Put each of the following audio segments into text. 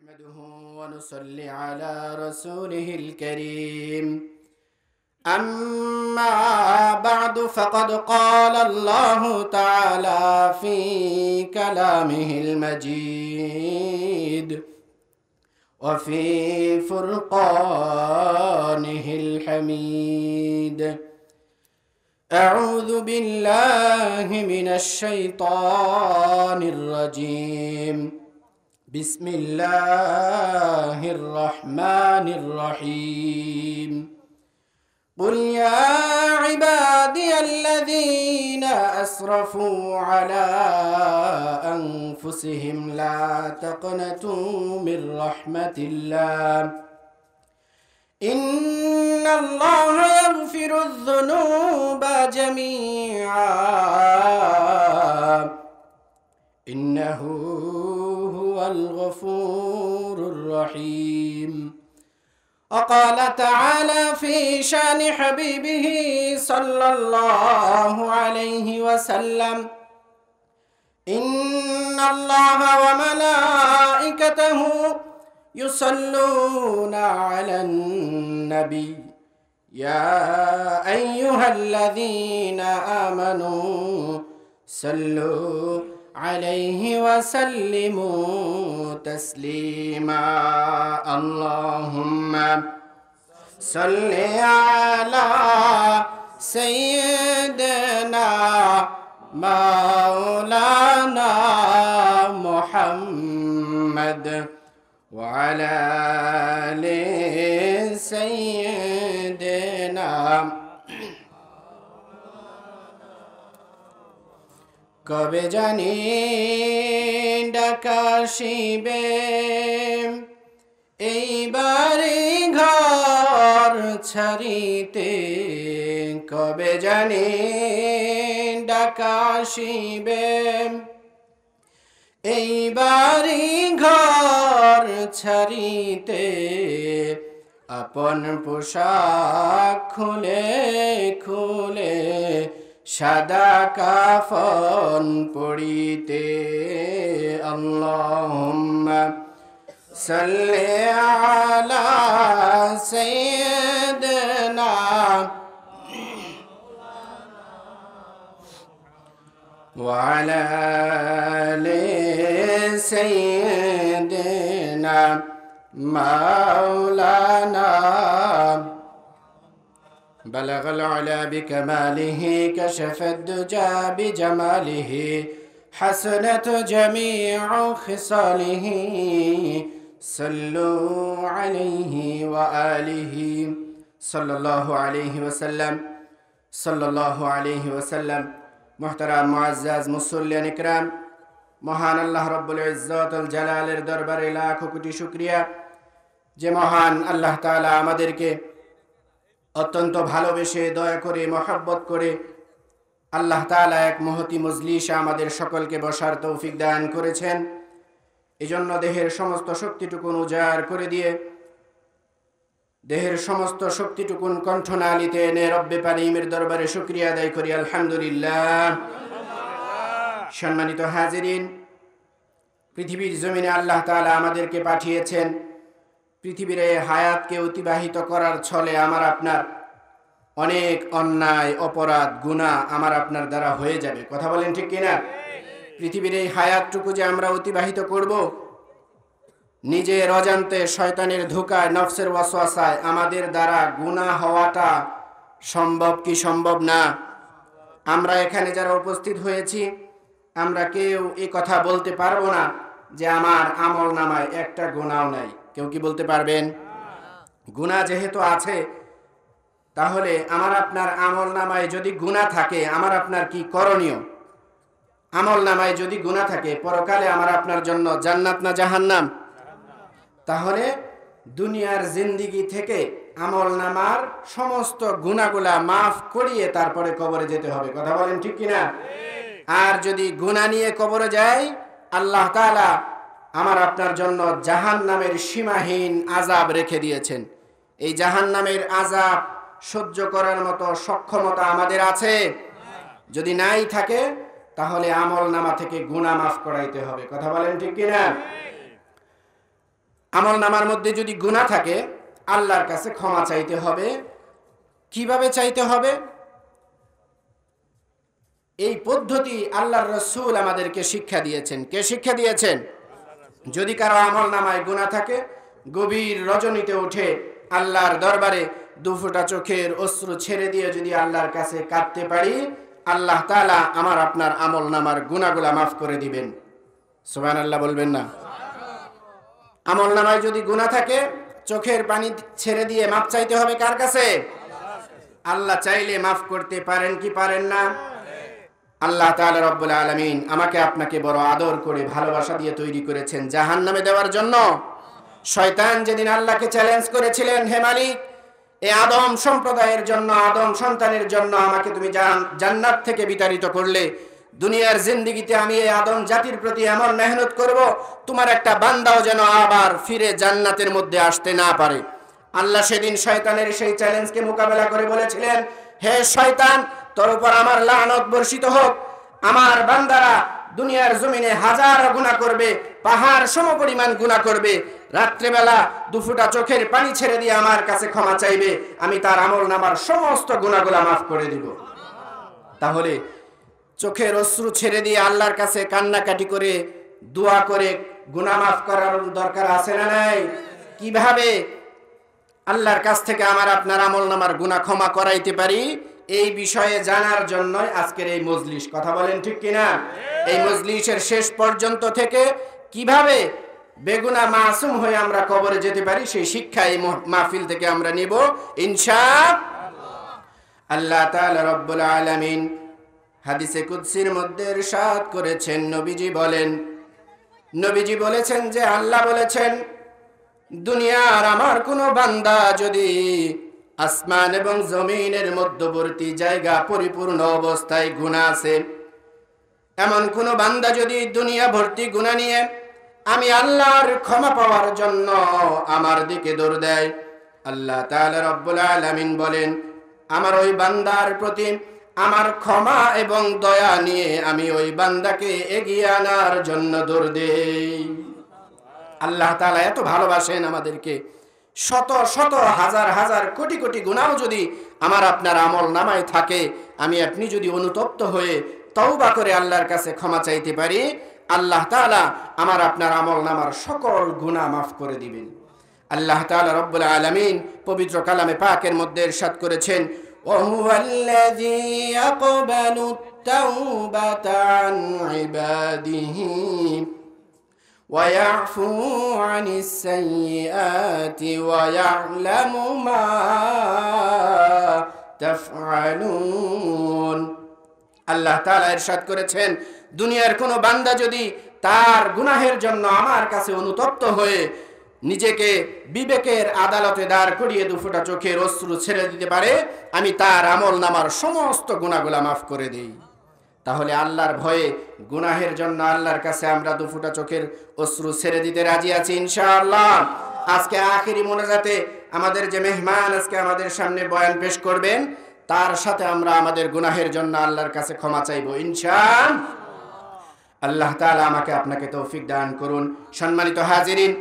نحمده ونصلي على رسوله الكريم أما بعد فقد قال الله تعالى في كلامه المجيد وفي فرقانه الحميد أعوذ بالله من الشيطان الرجيم بسم الله الرحمن الرحيم قل يا عبادي الذين أسرفوا على أنفسهم لا تقنطوا من رحمة الله إن الله يغفر الذنوب جميعا إنه هو الغفور الرحيم وقال تعالى في شان حبيبه صلى الله عليه وسلم إن الله وملائكته يصلون على النبي يا أيها الذين آمنوا صلوا عليه وسلموا تسليما اللهم صل على سيدنا مولانا محمد وعلى آل سيدنا কবে জানি ডাকা শিবে এইবারে ঘর ছাড়িতে কবে জানি ডাকা শিবে এইবারে ঘর ছাড়িতে আপন পোশাক খুলে খুলে সাদা কাফন পড়িতে আল্লাহুম্মা সাল্লি আলা সাইয়্যিদিনা ওয়া আলা আলি সাইয়্যিদিনা মাওলানা بلغ العلا بكماله كشف الدجى بجماله حسنت جميع خصاله صلوا عليه وآله صلى الله عليه وسلم صلى الله عليه وسلم محترم معزز মুসল্লিয়ান ইকরাম মহান আল্লাহ রব্বুল ইজ্জত আল জালালের দরবারে লাখ কোটি শুকরিয়া যে মহান আল্লাহ তাআলা আমাদেরকে অত্যন্ত ভালোবেসে দয়া করে মহব্বত করে আল্লাহ তাআলা এক মহতি মজলিসে আমাদের সকলকে বসার তৌফিক দান করেছেন। এজন্য দেহের সমস্ত শক্তিটুকুন উজাড় করে দিয়ে দেহের সমস্ত শক্তিটুকুন কণ্ঠনালীতে এনে রব্বে পারিমের দরবারে শুকরিয়া আদায় করি আলহামদুলিল্লাহ। সম্মানিত হাজিরিন, পৃথিবীর জমিনে আল্লাহ তাআলা আমাদেরকে পাঠিয়েছেন পৃথিবীর এই হায়াতকে অতিবাহিত করার ছলে আমার আপনার অনেক অন্যায় অপরাধ গুনাহ আমার আপনার দ্বারা হয়ে যাবে। কথা বলেন ঠিক কিনা? পৃথিবীর এই হায়াতটুকু যে আমরা অতিবাহিত করব, নিজের অজান্তে শয়তানের ধোঁকায় নফসের ওয়াসওয়াসায় আমাদের দ্বারা গুনাহ হওয়াটা সম্ভব কি সম্ভব না? আমরা এখানে যারা উপস্থিত হয়েছি আমরা কেউ এই কথা বলতে পারবো না যে আমার আমল নামায় একটা গুনাহও নাই। কেউ কি বলতে পারবেন? গুনাহ যেহেতু আছে, তাহলে আমার আপনার আমল নামায় যদি গুনাহ থাকে আমার আপনার কি করণীয়? আমল নামায় যদি গুনাহ থাকে পরকালে আমার আপনার জন্য জান্নাত না জাহান্নাম? তাহলে দুনিয়ার জিন্দেগি থেকে আমল নামার সমস্ত গুনাহগুলা মাফ করিয়ে তারপরে কবরে যেতে হবে। কথা বলেন ঠিক কিনা? আর যদি গুনাহ নিয়ে কবরে যায় আল্লাহ তাআলা আমার আপনার জন্য জাহান্নামের সীমাহীন আযাব রেখে দিয়েছেন। এই জাহান্নামের আযাব সহ্য করার মতো সক্ষমতা আমাদের আছে? যদি নাই থাকে তাহলে আমল নামা থেকে গুনাহ মাফ করাইতে হবে। কথা বলেন ঠিক কিনা? আমল নামার মধ্যে যদি গুনাহ থাকে আল্লাহর কাছে ক্ষমা চাইতে হবে। কিভাবে চাইতে হবে? এই পদ্ধতি আল্লাহর রাসূল আমাদেরকে শিক্ষা দিয়েছেন। কে শিক্ষা দিয়েছেন? যদি কারো আমল নামায় গুনাহ থাকে, গভীর রজনীতে উঠে আল্লাহর দরবারে দুফোঁটা চোখের অশ্রু ছেড়ে দিয়ে যদি আল্লাহর কাছে কাঁদতে পারি, আল্লাহ তাআলা আমার আপনার আমল নামার গুনাহগুলা মাফ করে দিবেন। সুবহানাল্লাহ বলবেন না? আমল নামায় যদি গুনাহ থাকে, চোখের পানি ছেড়ে দিয়ে মাফ চাইতে হবে কার কাছে? আল্লাহ চাইলে মাফ করতে পারেন কি পারেন না? আল্লাহ তাআলা রব্বুল আলামিন আমাকে আপনাকে বড় আদর করে ভালোবাসা দিয়ে তৈরি করেছেন জাহান্নামে দেওয়ার জন্য। শয়তান যেদিন আল্লাহকে চ্যালেঞ্জ করেছিলেন, হে মালিক, এই আদম সম্প্রদায়ের জন্য, আদম সন্তানের জন্য আমাকে তুমি জান্নাত থেকে বিতাড়িত করলে, দুনিয়ার জিন্দেগিতে আমি এই আদম জাতির প্রতি এমন মেহনত করব, তোমার একটা বান্দাও যেন আবার ফিরে জান্নাতের মধ্যে আসতে না পারে। আল্লাহ সেদিন শয়তানের সেই চ্যালেঞ্জকে মোকাবেলা করে বলেছিলেন, হে শয়তান, তোর উপর আমার লানত বর্ষিত হোক। আমার বান্দারা দুনিয়ার জমিনে হাজার গুনাহ করবে, পাহাড় সমপরিমাণ গুনাহ করবে, রাত্রেবেলা দুফোঁটা চোখের পানি ছেড়ে দিয়ে আমার কাছে ক্ষমা চাইবে, আমি তার আমল নামার সমস্ত গুনাহগুলা মাফ করে দিব। তাহলে চোখের অশ্রু ছেড়ে দিয়ে আল্লাহর কাছে কান্নাকাটি করে দোয়া করে গুনাহ মাফ করার দরকার আছে না নাই? কিভাবে আল্লাহর কাছ থেকে আমার আপনার আমল নামার গুনাহ ক্ষমা করাইতে পারি, এই বিষয়ে জানার জন্য আজকের এই মজলিস। কথা বলেন ঠিক কিনা? এই মজলিসের শেষ পর্যন্ত থেকে কিভাবে বেগুনাহ মাসুম হয়ে আমরা কবরে যেতে পারি, সেই শিক্ষা এই মাহফিল থেকে আমরা নিব ইনশাআল্লাহ। আল্লাহ তাআলা রব্বুল আলামিন হাদিসে কুদসির মধ্যে ইরশাদ করেছেন, নবীজি বলেছেন যে আল্লাহ বলেছেন, দুনিয়ার আমার কোনো বান্দা যদি আসমান এবং জমিনের মধ্যবর্তী জায়গা পরিপূর্ণ অবস্থায় গুনাহ আছে, এমন কোন বান্দা যদি দুনিয়া ভর্তি গুনাহ নিয়ে আমি আল্লাহর ক্ষমা পাওয়ার জন্য আমার দিকে দৌড় দেয়, আল্লাহ তাআলা রব্বুল আলামিন বলেন, আমার ওই বান্দার প্রতি আমার ক্ষমা এবং দয়া নিয়ে আমি ওই বান্দাকে এগিয়ে আনার জন্য দৌড় দেই। আল্লাহ তাআলা এত ভালোবাসেন আমাদেরকে, শত শত হাজার হাজার কোটি কোটি গুনাহ যদি আমার আপনার আমল নামায় থাকে, আমি আপনি যদি অনুতপ্ত হয়ে তওবা করে আল্লাহর কাছে ক্ষমা চাইতে পারি, আল্লাহ তাআলা আমার আপনার আমল নামার সকল গুনাহ মাফ করে দিবেন। আল্লাহ তাআলা রব্বুল আলামিন পবিত্র কালামে পাকের মধ্যে ইরশাদ করেছেন, ওয়াহুয়াল্লাযী ইয়াকবালুত তাওবাতা আন ইবাদিহি ويعفو عن السيئات ويعلم ما تفعلون। আল্লাহ তাআলা ইরশাদ করেছেন, দুনিয়ার কোনো বান্দা যদি তার গুনাহের জন্য আমার কাছে অনুতপ্ত হয়ে নিজেকে বিবেকের আদালতে দাঁড় করিয়ে দুফোঁটা চোখের অশ্রু ছেড়ে দিতে পারে, আমি তার আমল নামার সমস্ত গুনাহগুলা মাফ করে দিই। তাহলে আল্লাহর ভয়ে গুনাহের জন্য আল্লাহর কাছে আমরা দুফোঁটা চোখের অশ্রু ছেড়ে দিতে রাজি আছি ইনশাআল্লাহ। আজকে আখিরি মোনাজাতে আমাদের যে মেহমান আজকে আমাদের সামনে বয়ান পেশ করবেন, তার সাথে আমরা আমাদের গুনাহের জন্য আল্লাহর কাছে ক্ষমা চাইবো ইনশাআল্লাহ। আল্লাহ তাআলা আমাকে আপনাকে তৌফিক দান করুন। সম্মানিত হাজিরিন,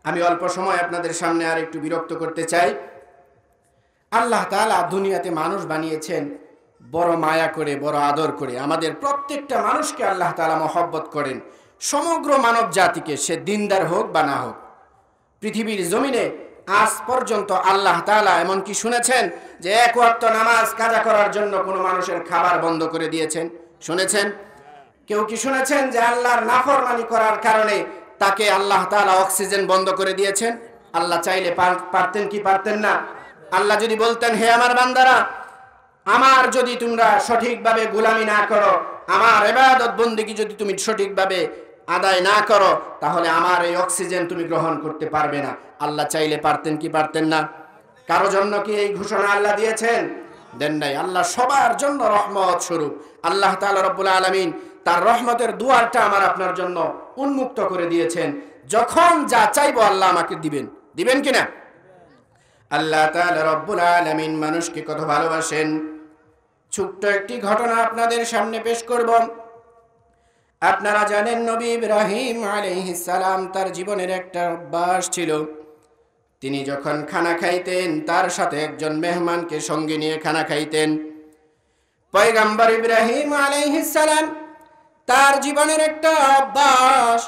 আমি অল্প সময় আপনাদের সামনে আর একটু বিরক্ত করতে চাই। আল্লাহ তাআলা দুনিয়াতে মানুষ বানিয়েছেন বড় মায়া করে, বড় আদর করে। আমাদের প্রত্যেকটা মানুষকে আল্লাহ তাআলা মহব্বত করেন, সমগ্র মানব জাতিকে, সে দিনদার হোক বা না হোক। পৃথিবীর জমিনে আজ পর্যন্ত আল্লাহ তাআলা এমনকি শুনেছেন যে এক ওয়াক্ত নামাজ কাজা করার জন্য কোনো মানুষের খাবার বন্ধ করে দিয়েছেন? শুনেছেন? কেউ কি শুনেছেন যে আল্লাহর নাফরমানি করার কারণে তাকে আল্লাহ তাআলা অক্সিজেন বন্ধ করে দিয়েছেন? আল্লাহ চাইলে পারতেন কি পারতেন না? আল্লাহ যদি বলতেন, হে আমার বান্দারা, আমার যদি তোমরা সঠিকভাবে গোলামি না করো, আমার ইবাদত বন্দেগী যদি তুমি সঠিকভাবে আদায় না করো, তাহলে আমার এই অক্সিজেন তুমি গ্রহণ করতে পারবে না। আল্লাহ চাইলে পারতেন কি পারতেন না? কারো জন্য কি এই ঘোষণা আল্লাহ দিয়েছেন? দেন নাই। আল্লাহ সবার জন্য রহমত স্বরূপ। আল্লাহ তাআলা রব্বুল আলামিন তার রহমতের দুয়ারটা আমার আপনার জন্য উন্মুক্ত করে দিয়েছেন। যখন যা চাইবো আল্লাহ আমাকে দিবেন কিনা? আল্লাহ তাআলা রব্বুল আলামিন মানুষকে কত ভালোবাসেন। ছোট্ট একটি ঘটনা আপনাদের সামনে পেশ করব। আপনারা জানেন নবী ইব্রাহিম আলাইহিস সালাম তার জীবনের একটা অভ্যাস ছিল, তিনি যখন খানা খাইতেন তার সাথে একজন মেহমানকে সঙ্গে নিয়ে খানা খাইতেন। পয়গম্বর ইব্রাহিম আলাইহিস সালাম তার জীবনের একটা অভ্যাস,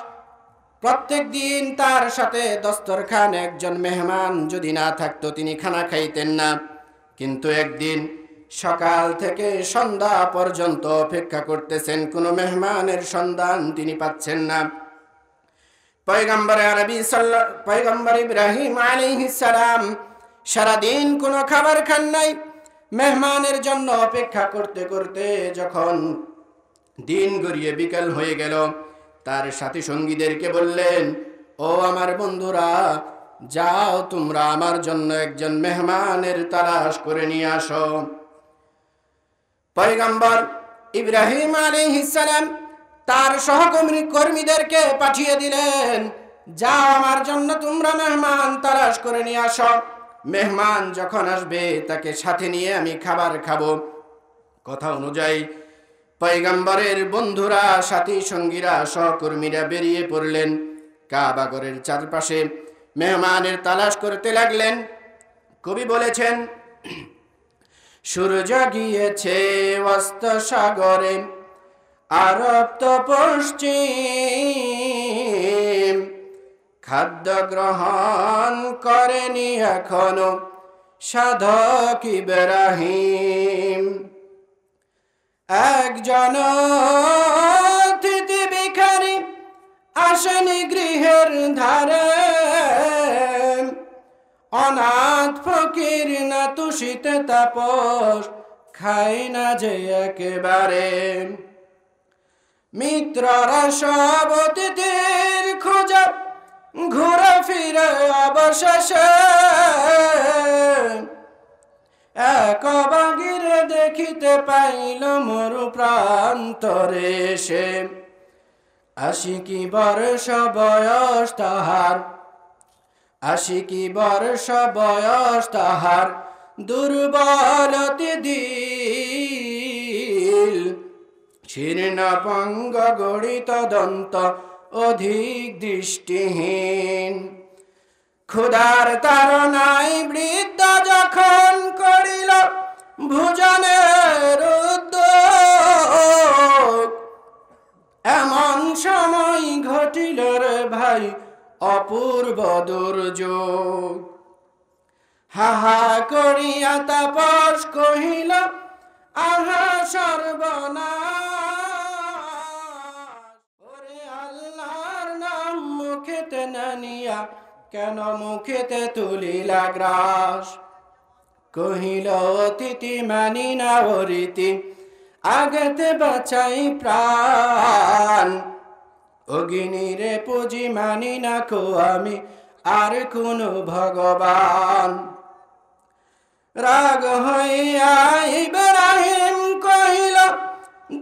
প্রত্যেক দিন তার সাথে দস্তরখান একজন মেহমান যদি না থাকতো তিনি খানা খাইতেন না। কিন্তু একদিন সকাল থেকে সন্ধ্যা পর্যন্ত অপেক্ষা করতেছেন, কোনো মেহমানের সন্ধান তিনি পাচ্ছেন না। পয়গম্বর ইব্রাহিম আলাইহিস সালাম সারাদিন কোনো খাবার খান নাই। মেহমানের জন্য অপেক্ষা করতে করতে যখন দিন গড়িয়ে বিকেল হয়ে গেল, তার সাথী সঙ্গীদেরকে বললেন, ও আমার বন্ধুরা, যাও তোমরা আমার জন্য একজন মেহমানের তালাশ করে নিয়ে আসো। পয়গম্বর ইব্রাহিম আলাইহিস সালাম তার সহকর্মীদেরকে পাঠিয়ে দিলেন, যাও আমার জন্য তোমরা মেহমান তালাশ করে নিয়ে আসো। মেহমান যখন আসবে তাকে সাথে নিয়ে আমি খাবার খাবো। কথা অনুযায়ী পয়গম্বরের বন্ধুরা, সাথী সঙ্গীরা, সহকর্মীরা বেরিয়ে পড়লেন। কাবাগরের চারপাশে মেহমানের তালাশ করতে লাগলেন। কবি বলেছেন, সূর্য গিয়েছে অস্ত সাগরে, আরব তো পশ্চিম, খাদ্য গ্রহণ করেনি এখনো সাধক ইব্রাহিম। একজন অতিথি ভিখারি আসেনি গৃহের ধারে, অনাথ ফকির না তুষিতে তাপস, খাই না যে একেবারে। মিত্ররা সব অতিথির খোঁজা ঘুরে ফিরে অবশেষে, এক বাগিরে দেখিতে পাইল মরু প্রান্তরে সে। 80 বর্ষ বয়স তাহার, 80 বর্ষ বয়স তাহার, দুর্বল অতি দিল, শীর্ণ পঙ্গ গড়িত দন্ত, অধিক দৃষ্টিহীন। ক্ষুধার তাড়নায় বৃদ্ধ যখন করিল ভোজনের উদ্যোগ, এমন সময় ঘটিল রে ভাই অপূর্ব দুর্যোগ। হাহা করিয়া তাপস কহিল, আহা সর্বনাশ। ওরে আল্লাহর নাম মুখেতে নানিয়া কেন মুখেতে তুলিলা গ্রাস। কহিল অতিথি মানি না রীতি, আগেতে বাঁচাই প্রাণ। অগ্নিরে পুঁজি মানি না কো আমি, আর কোন ভগবান। রাগ হইয়া ইব্রাহিম কহিল,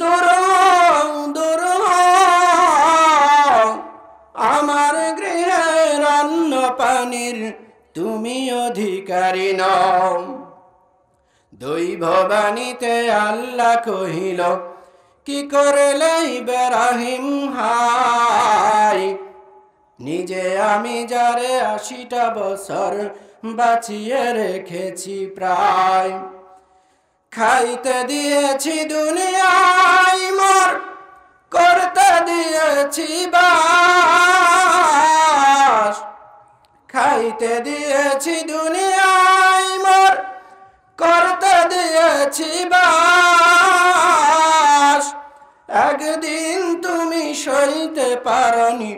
দূর হও, দূর হও, আমার গৃহের অন্ন পানির তুমি অধিকারী নও। দৈববাণীতে আল্লাহ কহিল, কি করলে ইব্রাহিম হাই, নিজে আমি যারে 80টা বছর বাঁচিয়ে রেখেছি প্রায়। খাইতে দিয়েছি দুনিয়ায় মোর, করতে দিয়েছি বাস। খাইতে দিয়েছি দুনিয়ায় মোর, করতে দিয়েছি বাস। একদিন তুমি সইতে পারনি,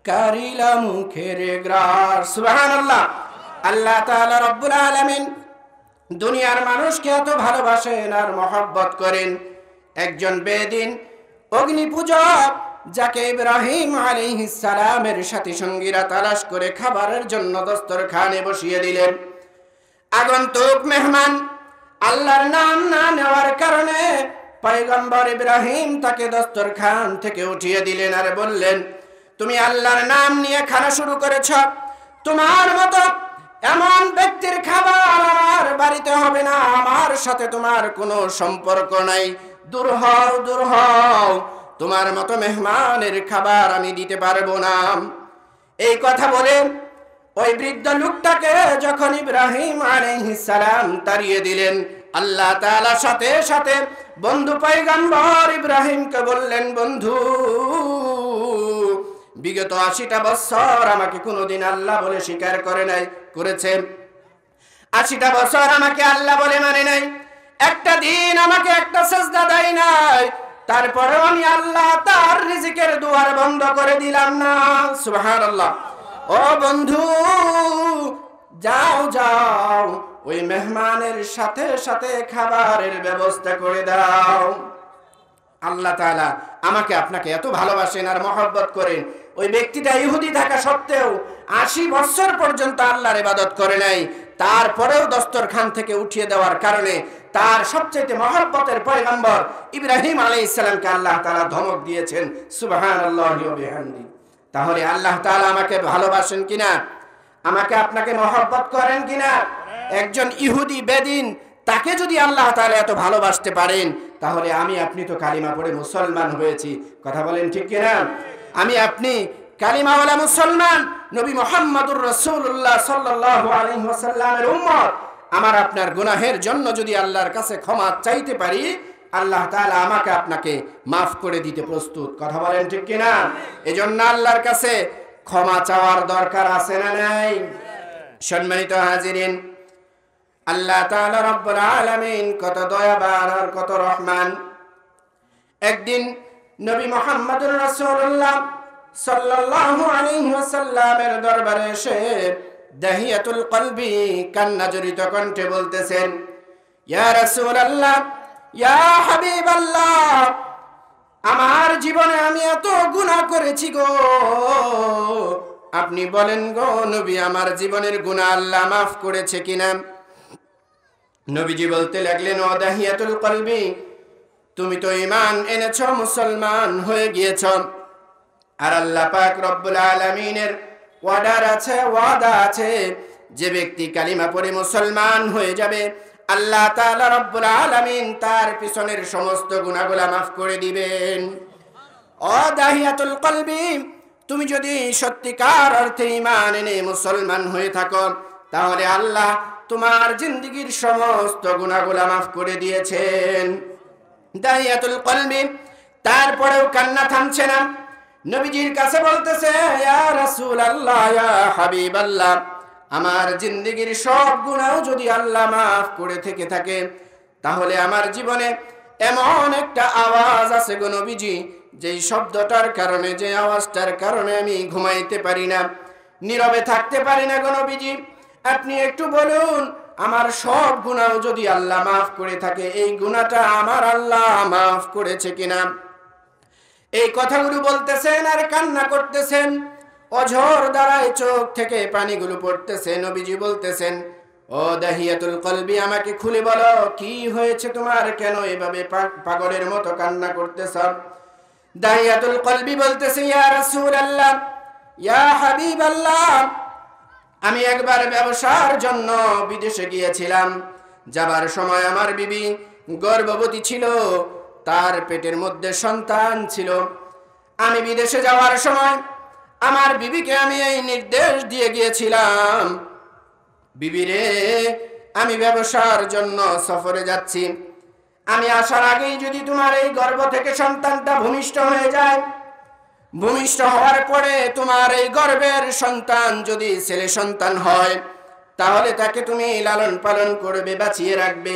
কারিলা মুখের গ্রাস। সুবহানাল্লাহ। আল্লাহ তাআলা রব্বুল আলামিন দুনিয়ার মানুষকে এত ভালোবাসেন আর মহব্বত করেন। একজন বেদিন অগ্নি পূজক, যাকে ইব্রাহিম আলাইহিস সালামের সাথী সঙ্গীরা তালাশ করে খাবারের জন্য দস্তরখানে বসিয়ে দিলেন। আগন্তুক মেহমান আল্লাহর নাম না নেওয়ার কারণে পয়গম্বর ইব্রাহিম তাকে দস্তরখান থেকে উঠিয়ে দিলেন আর বললেন, তুমি আল্লাহর নাম নিয়ে খানা শুরু করেছ, তোমার মতো এমন ব্যক্তির খাবার আমার বাড়িতে হবে না, আমার সাথে তোমার কোনো সম্পর্ক নাই। দূর হও, দূর হও। তোমার মতো মেহমানের খাবার আমি দিতে পারবো না। এই কথা বলে ওই বৃদ্ধ লোকটাকে যখন ইব্রাহিম আলাইহিস সালাম তাড়িয়ে দিলেন, আল্লাহ তাআলা সাথে সাথে বন্ধু পয়গম্বর ইব্রাহিমকে বললেন, বন্ধু, বিগত 80টা বছর আমাকে কোনোদিন আল্লাহ বলে স্বীকার করে নাই, করেছে। 80টা বছর আমাকে আল্লাহ বলে মানে নাই, একটা দিন আমাকে একটা সিজদা দেয় নাই, তারপরেও আমি আল্লাহ তার রিজিকের দুয়ার বন্ধ করে দিলাম না। সুবহানাল্লাহ। ও বন্ধু, যাও যাও, ওই মেহমানের সাথে সাথে খাবারের ব্যবস্থা করে দাও। আল্লাহ তাআলা আমাকে আপনাকে এত ভালোবাসেন আর মহব্বত করেন। ওই ব্যক্তিটা ইহুদি থাকা সত্ত্বেও 80 বছর পর্যন্ত আল্লাহর ইবাদত করে নাই, তারপরেও দস্তরখান থেকে উঠিয়ে দেওয়ার কারণে তার সবচেয়ে মহব্বতের পয়গম্বর ইব্রাহিম আলাইহিস সালামকে আল্লাহ তাআলা ধমক দিয়েছেন। সুবহানাল্লাহি ওয়া বিহামদিহি। তাহলে আল্লাহ তাআলা আমাকে ভালোবাসেন কিনা, আমাকে আপনাকে মহব্বত করেন কিনা? একজন ইহুদি বেদিন, তাকে যদি আল্লাহ তাআলা এত ভালোবাসতে পারেন, তাহলে আমি আপনি তো কালিমা পড়ে মুসলমান হয়েছি। কথা বলেন ঠিক কিনা? আমি আপনি কালিমাওয়ালা মুসলমান, নবী মুহাম্মদুর রাসূলুল্লাহ সাল্লাল্লাহু আলাইহি ওয়াসাল্লামের উম্মত। আমার আপনার গুনাহের জন্য যদি আল্লাহর কাছে ক্ষমা চাইতে পারি, আল্লাহ তাআলা আমাকে আপনাকে মাফ করে দিতে প্রস্তুত। কথা বলেন ঠিক কিনা? এজন্য আল্লাহর কাছে ক্ষমা চাওয়ার দরকার আছে না নাই? সম্মানিত হাজিরিন, আল্লাহ তাআলা রব্বুল আলামিন কত দয়াবান আর কত রহমান। একদিন নবী মুহাম্মদুর রাসূলুল্লাহ সাল্লাল্লাহু আলাইহি ওয়াসাল্লামের দরবারে এসে দাহিয়াতুল কলবি কান্না জড়িত কণ্ঠে বলতেছেন, ইয়া রাসূলুল্লাহ, ইয়া হাবিবাল্লাহ, আমার জীবনে আমি এত গুনাহ করেছি গো, আপনি বলেন গো নবী, আমার জীবনের গুনাহ আল্লাহ মাফ করেছে কিনা? নবীজি বলতে লাগলেন, ও দাহিয়াতুল কলবি, তুমি তো ঈমান এনেছো, মুসলমান হয়ে গিয়েছো, আর আল্লাহ পাক রব্বুল আলামিনের ওয়াদা আছে, যে ব্যক্তি কালিমা পড়ে মুসলমান হয়ে যাবে, আল্লাহ তাআলা রব্বুল আলামিন তার পিছনের সমস্ত গুনাহগুলো মাফ করে দিবেন। ও দাহিয়াতুল কলবি, তুমি যদি সত্যিকার অর্থে ঈমান এনে মুসলমান হয়ে থাকো, তাহলে আল্লাহ তোমার জিন্দেগীর সমস্ত গুনাহগুলো মাফ করে দিয়েছেন। দাহিয়াতুল কলবি তারপরেও কান্না থামছে না, নবীজির কাছে বলতেছে, ইয়া রাসূলুল্লাহ, ইয়া হাবিবাল্লাহ, আমার জিন্দেগীর সব গুনাহ যদি আল্লাহ মাফ করে থেকে থাকে, তাহলে আমার জীবনে এমন একটা আওয়াজ আছে গো নবীজি, যেই শব্দটার কারণে, যে আওয়াজটার কারণে আমি ঘুমাইতে পারি না, নীরবে থাকতে পারি না গো নবীজি, আপনি একটু বলুন, আমার সব গুনাহ যদি আল্লাহ মাফ করে থাকে, এই গুনাহটা আমার আল্লাহ মাফ করেছে কিনা? এই কথাগুলো বলতেছেন আর কান্না করতেছেন, অঝর দ্বারায় চোখ থেকে পানিগুলো পড়তেছে। নবীজি বলতেছেন, ও দাহিয়াতুল কলবি, আমাকে খুলে বলো, কি হয়েছে তোমার, কেন এভাবে পাগলের মতো কান্না করতেছ? দাহিয়াতুল কলবি বলতেছে, ইয়া রাসূলুল্লাহ, ইয়া হাবিবাল্লাহ, আমি একবার ব্যবসার জন্য বিদেশে গিয়েছিলাম। যাবার সময় আমার বিবি গর্ভবতী ছিল, তার পেটের মধ্যে সন্তান ছিল। আমি বিদেশে যাওয়ার সময় আমার বিবিকে আমি এই নির্দেশ দিয়ে গিয়েছিলাম, বিবিরে, আমি ব্যবসার জন্য সফরে যাচ্ছি, আমি আসার আগেই যদি তোমার এই গর্ভ থেকে সন্তানটা ভূমিষ্ঠ হয়ে যায়, ভূমিষ্ঠ হওয়ার পরে তোমার এই গর্ভের সন্তান যদি ছেলে সন্তান হয়, তাহলে তাকে তুমি লালন পালন করবে, বাঁচিয়ে রাখবে।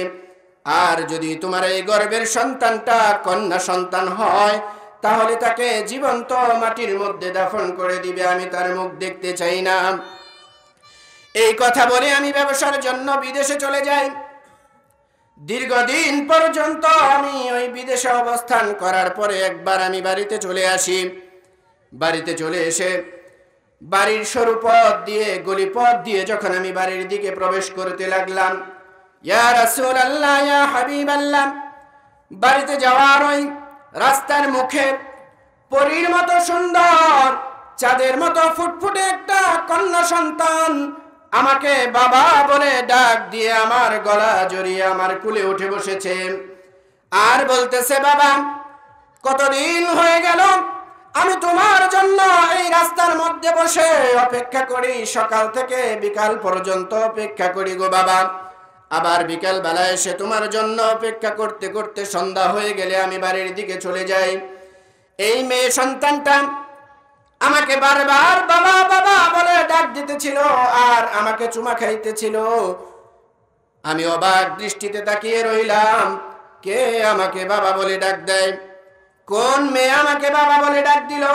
আর যদি তোমার এই গর্ভের সন্তানটা কন্যা সন্তান হয়, তাহলে তাকে জীবন্ত মাটির মধ্যে দাফন করে দিবে, আমি তার মুখ দেখতে চাই না। এই কথা বলে আমি ব্যবসার জন্য বিদেশে চলে যাই। দীর্ঘদিন পর্যন্ত আমি ওই বিদেশে অবস্থান করার পরে একবার আমি বাড়িতে চলে আসি। বাড়িতে চলে এসে বাড়ির সরু পথ দিয়ে, গলি পথ দিয়ে যখন আমি বাড়ির দিকে প্রবেশ করতে লাগলাম, ইয়া রাসূলুল্লাহ, ইয়া হাবিবাল্লাহ, বাড়িতে যাওয়ার ওই রাস্তার মুখে পরীর মতো সুন্দর, চাঁদের মতো ফুটফুটে একটা কন্যা সন্তান আমাকে বাবা বলে ডাক দিয়ে আমার গলা জড়িয়ে আমার কুলে উঠে বসেছে আর বলতেছে, বাবা, কতদিন হয়ে গেল আমি তোমার জন্য এই রাস্তার মধ্যে বসে অপেক্ষা করি, সকাল থেকে বিকাল পর্যন্ত অপেক্ষা করি গো বাবা। আবার বিকাল বেলা এসে তোমার জন্য অপেক্ষা করতে করতে সন্ধ্যা হয়ে গেলে আমি বাড়ির দিকে চলে যাই। এই মেয়ে সন্তানটা আমাকে বারবার বাবা বাবা বলে ডাক দিতেছিল আর আমাকে চুমা খাইতেছিল। আমি অবাক দৃষ্টিতে তাকিয়ে রইলাম, কে আমাকে বাবা বলে ডাক দেয়? কোন মেয়ে আমাকে বাবা বলে ডাক দিল?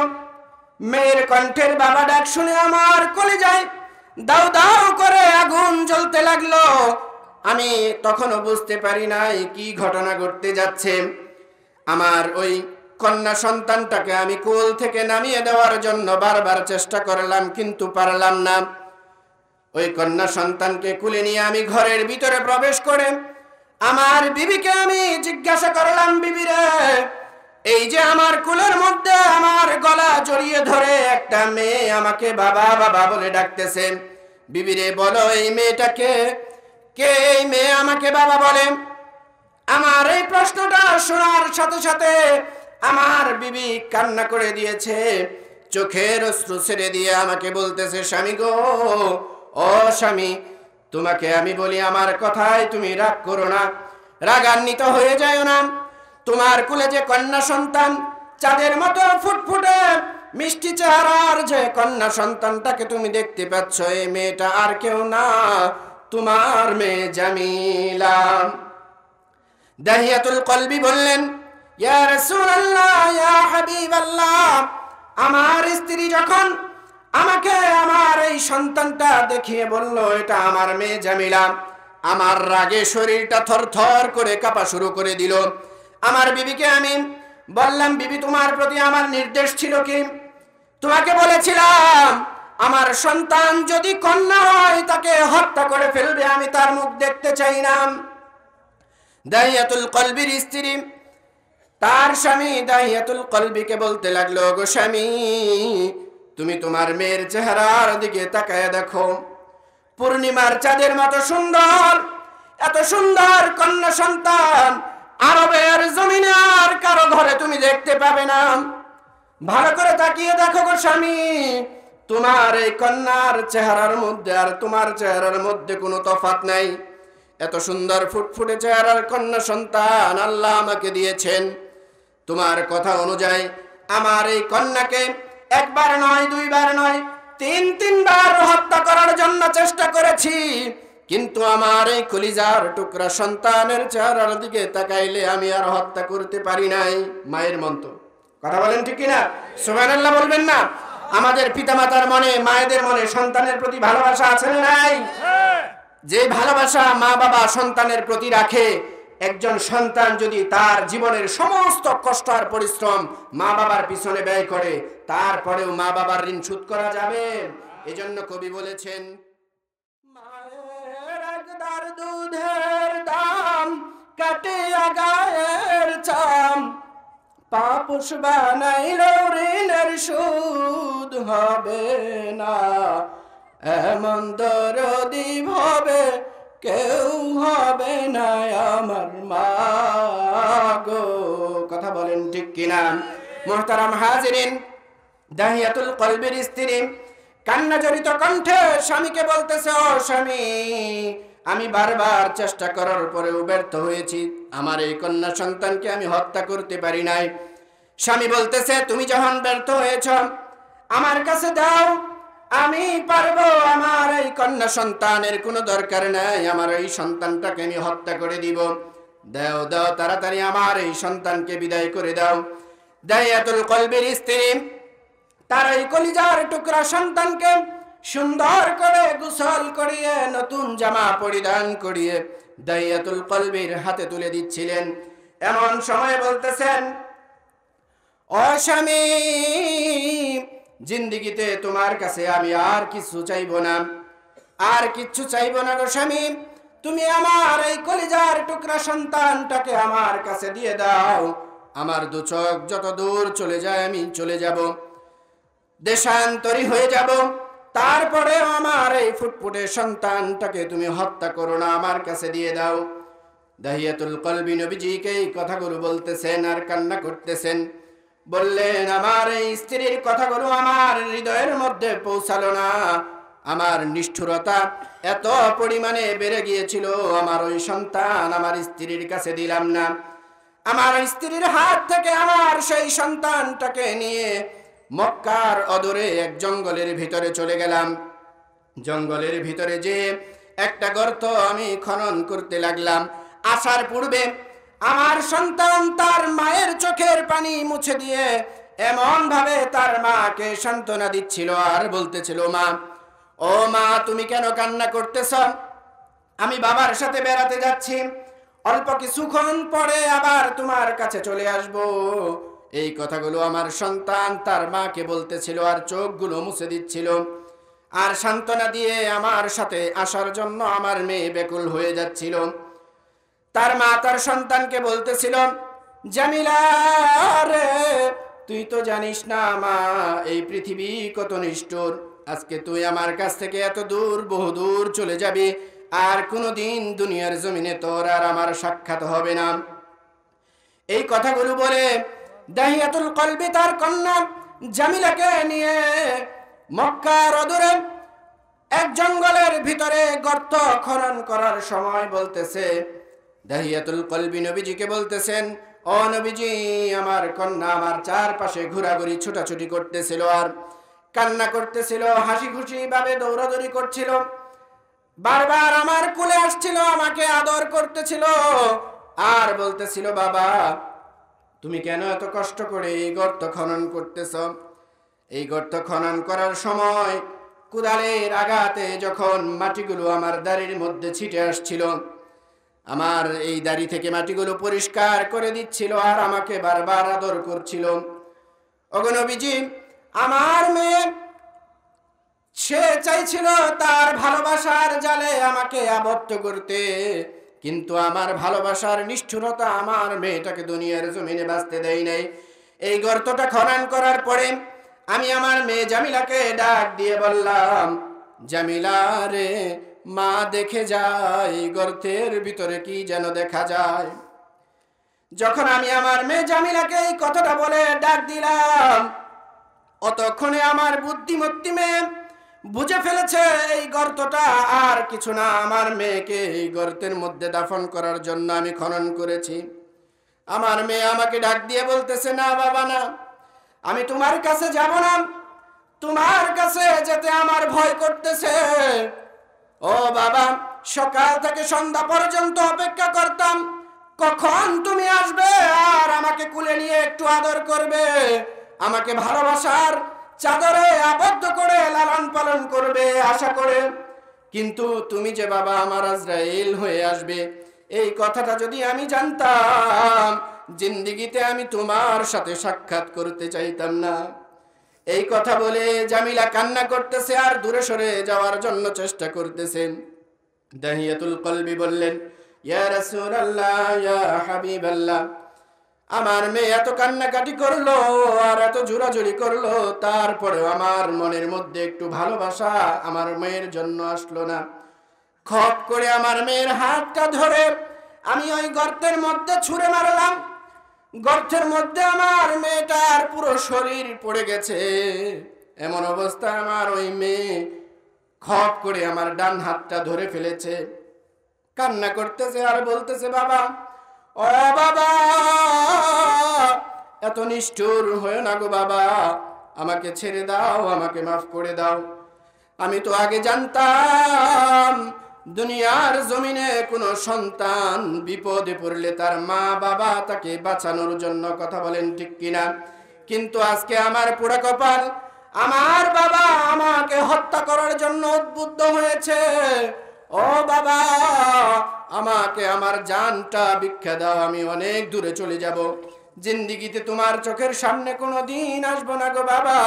মেয়ের কণ্ঠের বাবা ডাক শুনে আমার কলিজায় দাউ দাউ করে আগুন জ্বলতে লাগলো। আমি তখনও বুঝতে পারি নাই কি ঘটনা ঘটতে যাচ্ছে। আমার ওই কন্যা সন্তানটাকে আমি কোল থেকে নামিয়ে দেওয়ার জন্য বারবার চেষ্টা করলাম, কিন্তু পারলাম না। ওই কন্যা সন্তানকে কুলে নিয়ে আমি ঘরের ভিতরে প্রবেশ করে আমার বিবিকে আমি জিজ্ঞাসা করলাম, বিবি রে, এই যে আমার কুলের মধ্যে আমার গলা জড়িয়ে ধরে একটা মেয়ে আমাকে বাবা বাবা বলে ডাকতেছে, বিবি রে বলো এই মেয়েটাকে কে? এই মেয়ে আমাকে বাবা বলে। আমার এই প্রশ্নটা শোনার সাথে সাথে আমার বিবি কান্না করে দিয়েছে, চোখের অশ্রু ছেড়ে দিয়ে আমাকে বলতেছে, স্বামী গো, ও স্বামী, তোমাকে আমি বলি আমার কথায় তুমি রাগ করো না, রাগান্বিত হয়ে যায় না। তোমার কুলে যে কন্যা সন্তান, চাঁদের মতো ফুটফুটে মিষ্টি চেহারার যে কন্যা সন্তানটাকে তুমি দেখতে পাচ্ছ, এই মেয়েটা আর কেউ না, তোমার মেয়ে জামিলা। দাহিয়াতুল কলবি বললেন, ইয়া রাসূলুল্লাহ, ইয়া হাবিবাল্লাহ, আমার স্ত্রী যখন আমাকে আমার এই সন্তানটা দেখিয়ে বলল এটা আমার মেয়ে জামিলা, আমার রাগে শরীরটা থরথর করে কাঁপা শুরু করে দিল। আমার বিবিকে আমি বললাম, বিবি তোমার প্রতি আমার নির্দেশ ছিল কি? তোমাকে বলেছিলাম আমার সন্তান যদি কন্যা হয় তাকে হত্যা করে ফেলবে, আমি তার মুখ দেখতে চাই না। দাহিয়াতুল কলবির স্ত্রী তার স্বামী দাহিয়াতুল কলবিকে বলতে লাগলো, গো স্বামী, তুমি তোমার মেয়ের চেহারার দিকে তাকায় দেখো, পূর্ণিমার চাঁদের মতো সুন্দর, এত সুন্দর কন্যা সন্তান আরবের জমিনে আর কারো ঘরে তুমি দেখতে পাবে না। ভালো করে তাকিয়ে দেখো গো স্বামী, তোমার এই কন্যার চেহারার মধ্যে আর তোমার চেহারার মধ্যে কোনো তফাৎ নাই। এত সুন্দর ফুটফুটে চেহারার কন্যা সন্তান আল্লাহ আমাকে দিয়েছেন। তোমার কথা অনুযায়ী আমার এই কন্যাকে একবার নয়, দুইবার নয়, তিনবার হত্যা করার জন্য চেষ্টা করেছি, কিন্তু আমার এই কলিজার টুকরা সন্তানের চেহারার দিকে তাকাইলে আমি আর হত্যা করতে পারি নাই। মায়ের মন্ত্র, কথা বলেন ঠিক কিনা? সুবহানাল্লাহ বলবেন না? আমাদের পিতামাতার মনে, মায়েদের মনে সন্তানের প্রতি ভালোবাসা আছে না নাই? যে ভালোবাসা মা বাবা সন্তানের প্রতি রাখে, একজন সন্তান যদি তার জীবনের সমস্ত কষ্ট আর পরিশ্রম মা বাবার পিছনে ব্যয় করে, তারপরেও মা বাবার ঋণ শোধ করা যাবে। এজন্য কবি বলেছেন, মায়ের একদার দুধের দাম কাটিয়া গায়ের চাম, পাপুষ বানাইল ঋণের সুদ হবে না, এমন দরদি ভাবে কেউ হবে না আমার মা গো। কথা বলেন ঠিক কিনা? মুহতারাম হাজিরিন, দাহিয়াতুল কলবির স্ত্রী কান্না জড়িত কণ্ঠে স্বামীকে বলতেছে, ও স্বামী, আমি বারবার চেষ্টা করার পরেও ব্যর্থ হয়েছি, আমার এই কন্যা সন্তানকে আমি হত্যা করতে পারি নাই। স্বামী বলতেছে, তুমি যখন ব্যর্থ হয়েছ আমার কাছে দাও, আমি পারবো, আমার এই কন্যা সন্তানের কোনো দরকার নাই, আমার এই সন্তানটাকে আমি হত্যা করে দিব। দাও দাও, তাড়াতাড়ি আমার এই সন্তানকে বিদায় করে দাও। দাহিয়াতুল কলবির স্ত্রী তার এই কলিজার টুকরা সন্তানকে সুন্দর করে গোসল করিয়ে নতুন জামা পরিধান করিয়ে দাহিয়াতুল কলবির হাতে তুলে দিচ্ছিলেন। এমন সময় বলতেছেন, ও স্বামী, জিন্দিগিতে তোমার কাছে আমি আর কিছু চাইবো না, আর কিচ্ছু চাইবো না গো স্বামী, তুমি আমার এই কলিজার টুকরা সন্তানটাকে আমার কাছে দিয়ে দাও। আমার দু চোখ যত দূর চলে যায় আমি চলে যাব, দেশান্তরী হয়ে যাব, তারপরে আমার এই ফুটফুটে সন্তানটাকে তুমি হত্যা করো না, আমার কাছে দিয়ে দাও। দাহিয়াতুল কলবি নবীজিকে এই কথাগুলো বলতেছেন আর কান্না করতেছেন। বললেন, আমার এই স্ত্রীর কথাগুলো আমার হৃদয়ের মধ্যে পৌঁছালো না। আমার নিষ্ঠুরতা এত পরিমাণে বেড়ে গিয়েছিল, আমার ওই সন্তান আমার স্ত্রীর কাছে দিলাম না। আমার স্ত্রীর হাত থেকে আমার সেই সন্তানটাকে নিয়ে মক্কার অদূরে এক জঙ্গলের ভিতরে চলে গেলাম। জঙ্গলের ভিতরে যে একটা গর্ত আমি খনন করতে লাগলাম। আসার পূর্বে আমার সন্তান তার মায়ের চোখের পানি মুছে দিয়ে এমন ভাবে তার মাকে সান্ত্বনা দিচ্ছিল আর বলতেছিল, মা, ও মা, তুমি কেন কান্না করতেছ? আমি বাবার সাথে বেড়াতে যাচ্ছি, অল্প কিছুক্ষণ পরে আবার তোমার কাছে চলে আসব। এই কথাগুলো আমার সন্তান তার মাকে বলতেছিল আর চোখগুলো মুছে দিচ্ছিল আর সান্ত্বনা দিয়ে আমার সাথে আসার জন্য আমার মেয়ে ব্যাকুল হয়ে যাচ্ছিল। তার মা তার সন্তানকে বলতেছিল, জামিলা রে, তুই তো জানিস না মা, এই পৃথিবী কত নিষ্ঠুর। আজকে তুই আমার কাছ থেকে এত দূর, বহু দূর চলে যাবি, আর কোনোদিন দুনিয়ার জমিনে তোর আর আমার সাক্ষাৎ হবে না। এই কথাগুলো বলে দাহিয়াতুল কলবি তার কন্যা জামিলাকে নিয়ে মক্কার অদূরে এক জঙ্গলের ভিতরে গর্ত খনন করার সময় বলতেছে, দাহিয়াতুল কলবি নবীজিকে বলতেছেন, ও নবীজি, আমার কন্যা আমার চারপাশে ঘোরাঘুরি ছোটাছুটি করতেছিল আর কান্না করতেছিল, হাসি খুশি ভাবে দৌড়াদৌড়ি করছিল, বারবার আমার কোলে আসছিল, আমাকে আদর করতেছিল আর বলতেছিল, বাবা, তুমি কেন এত কষ্ট করে এই গর্ত খনন করতেছ? এই গর্ত খনন করার সময় কুদালের আঘাতে যখন মাটিগুলো আমার দাড়ির মধ্যে ছিটে আসছিল, আমার এই দাড়ি থেকে মাটিগুলো পরিষ্কার করে দিচ্ছিল আর আমাকে বারবার আদর করছিল। ওগো নবীজি, আমার মেয়ে সে চাইছিল তার ভালোবাসার জালে আমাকে আবদ্ধ করতে, কিন্তু আমার ভালোবাসার নিষ্ঠুরতা আমার মেয়েটাকে দুনিয়ার জমিনে বাঁচতে দেয় নাই। এই গর্তটা খনন করার পরে আমি আমার মেয়ে জামিলাকে ডাক দিয়ে বললাম, জামিলা রে, মা দেখে যায় গর্তের ভিতরে কি যেন দেখা যায়। যখন আমি আমার মেয়ে জামিলাকে এই কথাটা বলে ডাক দিলাম, অতক্ষণে আমার বুদ্ধিমতী মেয়ে বুঝে ফেলেছে এই গর্তটা আর কিছু না, আমার মেয়েকে এই গর্তের মধ্যে দাফন করার জন্য আমি খনন করেছি। আমার মেয়ে আমাকে ডাক দিয়ে বলতেছে, না বাবা, না, আমি তোমার কাছে যাব না, তোমার কাছে যেতে আমার ভয় করতেছে। ও বাবা, সকাল থেকে সন্ধ্যা পর্যন্ত অপেক্ষা করতাম কখন তুমি আসবে আর আমাকে কুলে নিয়ে একটু আদর করবে, আমাকে ভালোবাসার চাদরে আবদ্ধ করে লালন পালন করবে আশা করে, কিন্তু তুমি যে বাবা আমার আজরাইল হয়ে আসবে, এই কথাটা যদি আমি জানতাম, জিন্দেগিতে আমি তোমার সাথে সাক্ষাৎ করতে চাইতাম না। এই কথা বলে জামিলা কান্না করতেছে আর দূরে সরে যাওয়ার জন্য চেষ্টা করতেছেন। দাহিয়াতুল কলবি বললেন, ইয়া রাসূলুল্লাহ, ইয়া হাবিবাল্লাহ, আমার মেয়ে এত কান্নাকাটি করলো আর এত জোরাজুরি করলো, তারপরেও আমার মনের মধ্যে একটু ভালোবাসা আমার মেয়ের জন্য আসলো না। খপ করে আমার মেয়ের হাতটা ধরে আমি ওই গর্তের মধ্যে ছুঁড়ে মারলাম। গর্তের মধ্যে আমার মেয়েটার পুরো শরীর পড়ে গেছে। এমন অবস্থা আমার ওই মেয়ে খপ করে আমার ডান হাতটা ধরে ফেলেছে, কান্না করতেছে আর বলতেছে, বাবা, ও বাবা, এত নিষ্ঠুর হয়ে না গো বাবা, আমাকে ছেড়ে দাও, আমাকে মাফ করে দাও। আমি তো আগে জানতাম দুনিয়ার জমিনে কোনো সন্তান বিপদে পড়লে তার মা বাবা তাকে বাঁচানোর জন্য কথা বলেন, ঠিক কিনা? কিন্তু আজকে আমার পোড়া কপাল, আমার বাবা আমাকে হত্যা করার জন্য উদ্বুদ্ধ হয়েছে। ও বাবা, আমাকে আমার জানটা ভিক্ষা দাও, আমি অনেক দূরে চলে যাব, জিন্দেগিতে তোমার চোখের সামনে কোনো দিন আসবো না গো বাবা,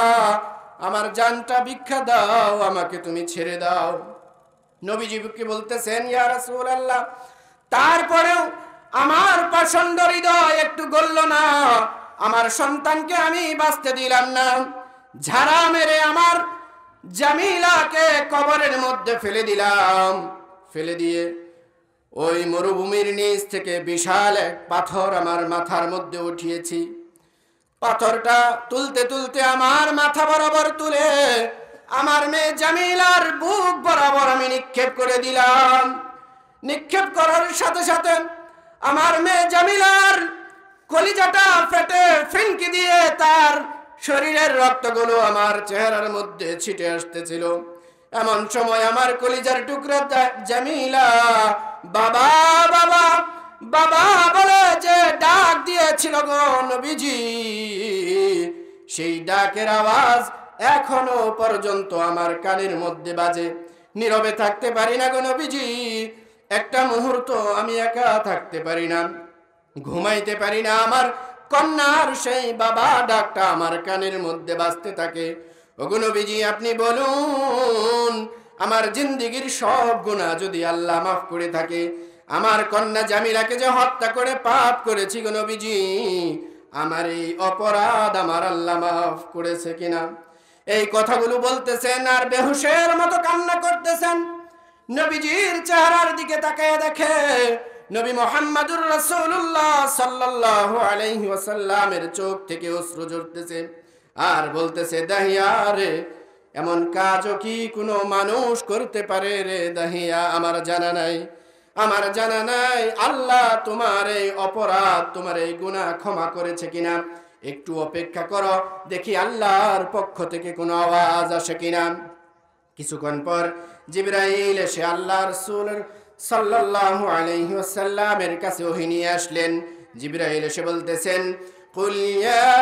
আমার জানটা ভিক্ষা দাও, আমাকে তুমি ছেড়ে দাও। নবীজিকে বলতেছেন, ইয়া রাসূলুল্লাহ, তারপরেও আমার প্রচন্ড হৃদয় একটু গলল না, আমার সন্তানকে আমি বাঁচতে দিলাম না। ঝাড়া মেরে আমার জামিলাকে কবরের মধ্যে ফেলে দিলাম। ফেলে দিয়ে ওই মরুভূমির নিচ থেকে বিশাল এক পাথর আমার মাথার মধ্যে উঠিয়েছি। পাথরটা তুলতে তুলতে আমার মাথা বরাবর তুলে আমার মেয়ে জামিলার বুক বরাবর আমি নিক্ষেপ করে দিলাম। নিক্ষেপ করার সাথে সাথে আমার মেয়ে জামিলার কলিজাটা ফেটে ফিনকি দিয়ে তার শরীরের রক্তগুলো আমার চেহারার মধ্যে ছিটে আসতেছিল। এমন সময় আমার কলিজার টুকরা জামিলা বাবা বাবা বাবা বলে যে ডাক দিয়েছিল গো নবীজি, সেই ডাকের আওয়াজ এখনো পর্যন্ত আমার কানের মধ্যে বাজে। নীরবে থাকতে পারি না গো নবীজি, একটা মুহূর্ত আমি একা থাকতে পারি না, ঘুমাইতে পারি না। আমার কন্যার সেই বাবা ডাকটা আমার কানের মধ্যে বাজতে থাকে। ওগো নবীজি, আপনি বলুন, আমার জিন্দেগীর সব গুনাহ যদি আল্লাহ মাফ করে থাকে, আমার কন্যা জামিলাকে যে হত্যা করে পাপ করেছি গো নবীজি, আমার এই অপরাধ আমার আল্লাহ মাফ করেছে কিনা? এই কথাগুলো বলতেছেন আর বেহুশের মতো কান্না করতেছেন। নবীজির চেহারার দিকে তাকিয়ে দেখে নবী মুহাম্মদুর রাসূলুল্লাহ সাল্লাল্লাহু আলাইহি ওয়াসাল্লামের চোখ থেকে অশ্রু ঝরতেছে আর বলতেছে, দাহিয়া রে, এমন কাজও কি কোনো মানুষ করতে পারে রে দাহিয়া? আমার জানা নাই, আমার জানা নাই আল্লাহ তোমার এই অপরাধ, তোমার এই গুনাহ ক্ষমা করেছে কিনা। একটু অপেক্ষা করো, দেখি আল্লাহর পক্ষ থেকে কোনো আওয়াজ আসে কিনা। কিছুক্ষণ পর জিবরাইল এসে আল্লাহ রাসূল সাল্লাল্লাহু আলাইহি ওয়াসাল্লামের কাছে ওহী নিয়ে আসলেন। জিবরাইল এসে বলতেছেন, কুল ইয়া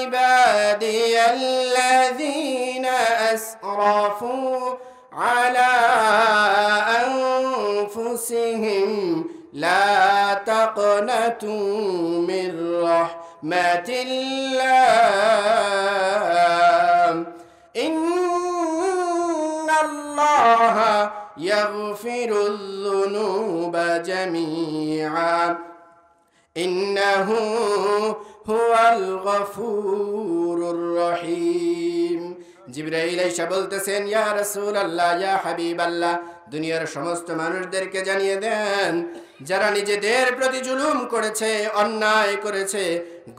ইবাদিয়াল্লাযীনা আসরাফু আলা আনফুসিহিম লা তাকনাতু মির রাহমাতিল্লাহ ইন্নাল্লাহা ইয়াগফিরুয যুনুবা জামিআ ইন্নাহু হুয়াল গফুরুর রহিম। জিবরাইল আইসা বলতেছেন, ইয়া রাসূলুল্লাহ, ইয়া হাবিবাল্লাহ, দুনিয়ার সমস্ত মানুষদেরকে জানিয়ে দেন, যারা নিজেদের প্রতি জুলুম করেছে, অন্যায় করেছে,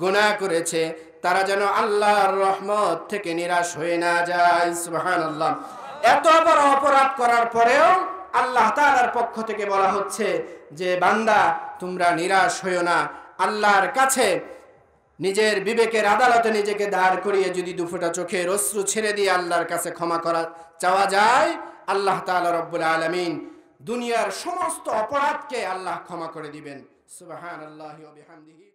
গুনাহ করেছে, তারা যেন আল্লাহর রহমত থেকে নিরাশ হয়ে না যায়। সুবহানাল্লাহ। এত বড় অপরাধ করার পরেও আল্লাহ তাআলার পক্ষ থেকে বলা হচ্ছে যে, বান্দা তোমরা নিরাশ হইও না। আল্লাহর কাছে নিজের বিবেকের আদালতে নিজেকে দাঁড় করিয়ে যদি দুফোঁটা চোখের অশ্রু ছেড়ে দিয়ে আল্লাহর কাছে ক্ষমা করা চাওয়া যায়, আল্লাহ তাআলা রব্বুল আলামিন দুনিয়ার সমস্ত অপরাধকে আল্লাহ ক্ষমা করে দিবেন। সুবহানাল্লাহি ওয়া বিহামদিহি।